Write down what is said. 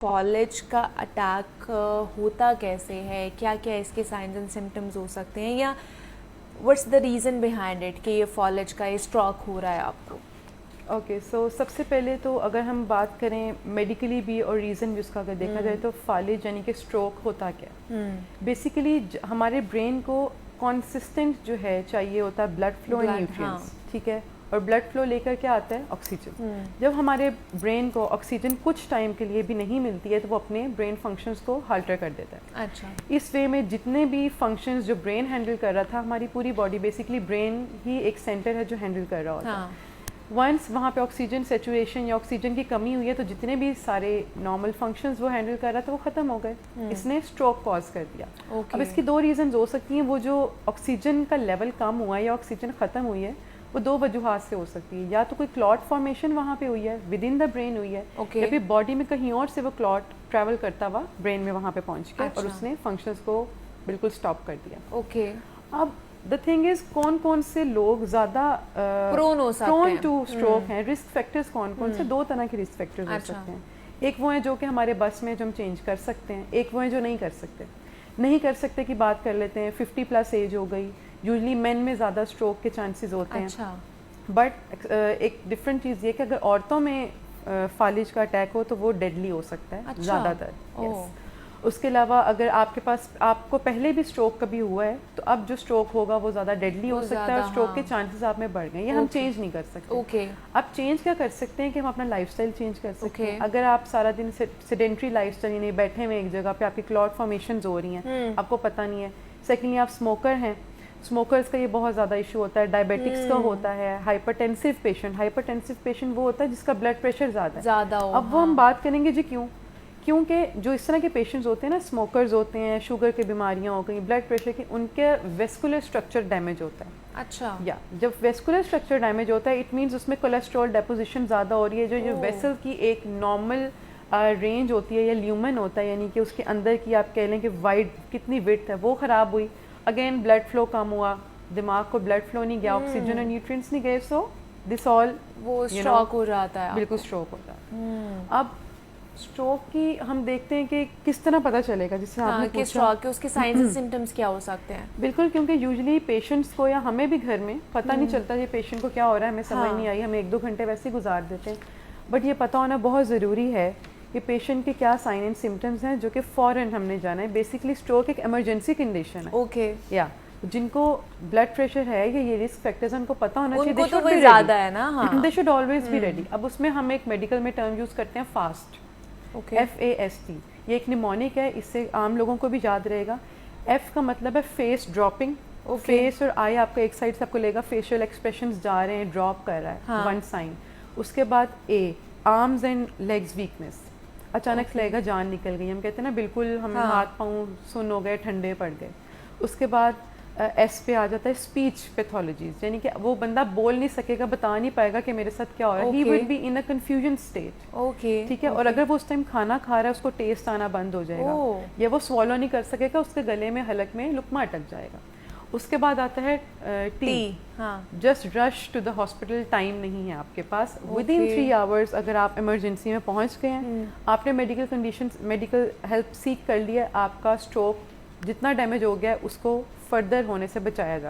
फॉलेज का अटैक होता कैसे है, क्या क्या इसके साइंस एंड सिम्टम्स हो सकते हैं, या what's the reason behind it कि ये फॉलेज का ये स्ट्रोक हो रहा है आपको? ओके सो सबसे पहले तो अगर हम बात करें मेडिकली भी और रीज़न भी उसका अगर देखा जाए तो फॉलेज यानी कि स्ट्रोक होता क्या बेसिकली हमारे ब्रेन को कॉन्सिस्टेंट जो है चाहिए होता है ब्लड फ्लो एंड न्यूट्रिएंट्स, ठीक है। और ब्लड फ्लो लेकर क्या आता है? ऑक्सीजन। जब हमारे ब्रेन को ऑक्सीजन कुछ टाइम के लिए भी नहीं मिलती है तो वो अपने ब्रेन फंक्शंस को हाल्टर कर देता है। अच्छा। इस वे में जितने भी फंक्शंस जो ब्रेन हैंडल कर रहा था, हमारी पूरी बॉडी बेसिकली ब्रेन ही एक सेंटर है जो हैंडल कर रहा होता है। वंस वहाँ पे ऑक्सीजन सेचुरेशन या ऑक्सीजन की कमी हुई है तो जितने भी सारे नॉर्मल फंक्शंस वो हैंडल कर रहा था वो ख़त्म हो गए। इसने स्ट्रोक कॉज कर दिया। अब इसकी दो रीज़न हो सकती हैं। वो जो ऑक्सीजन का लेवल कम हुआ है या ऑक्सीजन ख़त्म हुई है वो दो वजूहात से हो सकती है। या तो कोई क्लॉट फॉर्मेशन वहाँ पे हुई है, विद इन द ब्रेन हुई है, या फिर बॉडी में कहीं और से वो क्लॉट ट्रैवल करता हुआ ब्रेन में वहाँ पे पहुँच गया और उसने फंक्शंस को बिल्कुल स्टॉप कर दिया। अब द थिंग इज कौन कौन से लोग ज़्यादा प्रोन टू स्ट्रोक हैं, रिस्क फैक्टर्स कौन कौन से? दो तरह के रिस्क फैक्टर्स हो सकते हैं। एक वो है जो कि हमारे बस में जो हम चेंज कर सकते हैं, एक वो है जो नहीं कर सकते। नहीं कर सकते की बात कर लेते हैं। 50+ एज हो गई, यूजली मेन में ज़्यादा स्ट्रोक के चांसेस होते हैं। बट एक डिफरेंट चीज़ ये कि अगर औरतों में फालिज का अटैक हो तो वो डेडली हो सकता है ज़्यादातर। उसके अलावा अगर आपके पास आपको पहले भी स्ट्रोक कभी हुआ है तो अब जो स्ट्रोक होगा वो ज़्यादा डेडली हो सकता है और स्ट्रोक के चांसेस आप में बढ़ गए। ये हम चेंज नहीं कर सकते। अब चेंज क्या कर सकते हैं कि हम अपना लाइफस्टाइल चेंज कर सकते हैं। अगर आप सारा दिन सेडेंट्री लाइफस्टाइल यानी बैठे हुए एक जगह पे आपकी क्लॉट फॉर्मेशन हो रही हैं, आपको पता नहीं है। सेकेंडली आप स्मोकर हैं, स्मोकर्स का ये बहुत ज़्यादा इशू होता है। डायबिटिक्स का होता है। हाइपरटेंसिव पेशेंट वो होता है जिसका ब्लड प्रेशर ज़्यादा हो। अब वो हम बात करेंगे जी क्योंकि जो इस तरह के पेशेंट्स होते हैं ना, स्मोकर्स होते हैं, शुगर की बीमारियां हो गई, ब्लड प्रेशर की, उनके वेस्कुलर स्ट्रक्चर डैमेज होता है। अच्छा। या जब वेस्कुलर स्ट्रक्चर डैमेज होता है इट मीन्स उसमें कोलेस्ट्रॉल डेपोजिशन ज़्यादा हो रही है। जो वेसल की एक नॉर्मल रेंज होती है या ल्यूमन होता है, यानी कि उसके अंदर की आप कह लें कि वाइड कितनी विड्थ है, वो ख़राब हुई। अगेन ब्लड फ्लो कम हुआ, दिमाग को ब्लड फ्लो नहीं गया, ऑक्सीजन और न्यूट्रिएंट्स नहीं गए, सो दिस ऑल वो स्ट्रोक हो जाता है। बिल्कुल स्ट्रोक होता है। अब स्ट्रोक की हम देखते हैं कि किस तरह पता चलेगा, जिससे आपने पूछा स्ट्रोक के उसके साइंस एंड सिम्टम्स क्या हो सकते हैं। बिल्कुल, क्योंकि यूजुअली पेशेंट्स को या हमें भी घर में पता नहीं चलता ये पेशेंट को क्या हो रहा है, हमें समझ नहीं आई, हम 1-2 घंटे वैसे ही गुजार देते हैं। बट ये पता होना बहुत ज़रूरी है कि पेशेंट के क्या साइन एंड सिम्टम्स हैं जो कि फ़ौरन हमने जाना है। बेसिकली स्ट्रोक एक इमरजेंसी कंडीशन है। या जिनको ब्लड प्रेशर है या ये रिस्क फैक्टर्स उनको पता होना चाहिए, उनको तो ज़्यादा है ना। They should always be ready. अब उसमें हम एक मेडिकल में टर्म यूज़ करते हैं फास्ट, FAST। ये एक निमोनिक है, इससे आम लोगों को भी याद रहेगा। F का मतलब है फेस ड्रॉपिंग। फेस और आई आपका एक साइड से आपको लेगा, फेशियल एक्सप्रेशंस जा रहे हैं, ड्रॉप कर रहा है, वन साइन। उसके बाद A, arms and legs weakness, अचानक से लगेगा जान निकल गई। हम कहते हैं ना बिल्कुल हमें हाथ पाँव सुन्न हो गए, ठंडे पड़ गए। उसके बाद S पे आ जाता है स्पीच पैथोलॉजीज, यानी कि वो बंदा बोल नहीं सकेगा, बता नहीं पाएगा कि मेरे साथ क्या हो रहा है। He will be in a confusion state. ठीक है। और अगर वो उस टाइम खाना खा रहा है उसको टेस्ट आना बंद हो जाएगा, या वो स्वॉलो नहीं कर सकेगा, उसके गले में हलक में लुकमा अटक जाएगा। उसके बाद आता है T, just rush to the hospital. Time नहीं है आपके पास, विद इन 3 आवर्स अगर आप इमरजेंसी में पहुंच गए हैं, आपने मेडिकल हेल्प सीख कर लिया, आपका स्ट्रोक जितना डैमेज हो गया है उसको फर्दर होने से बचाया जा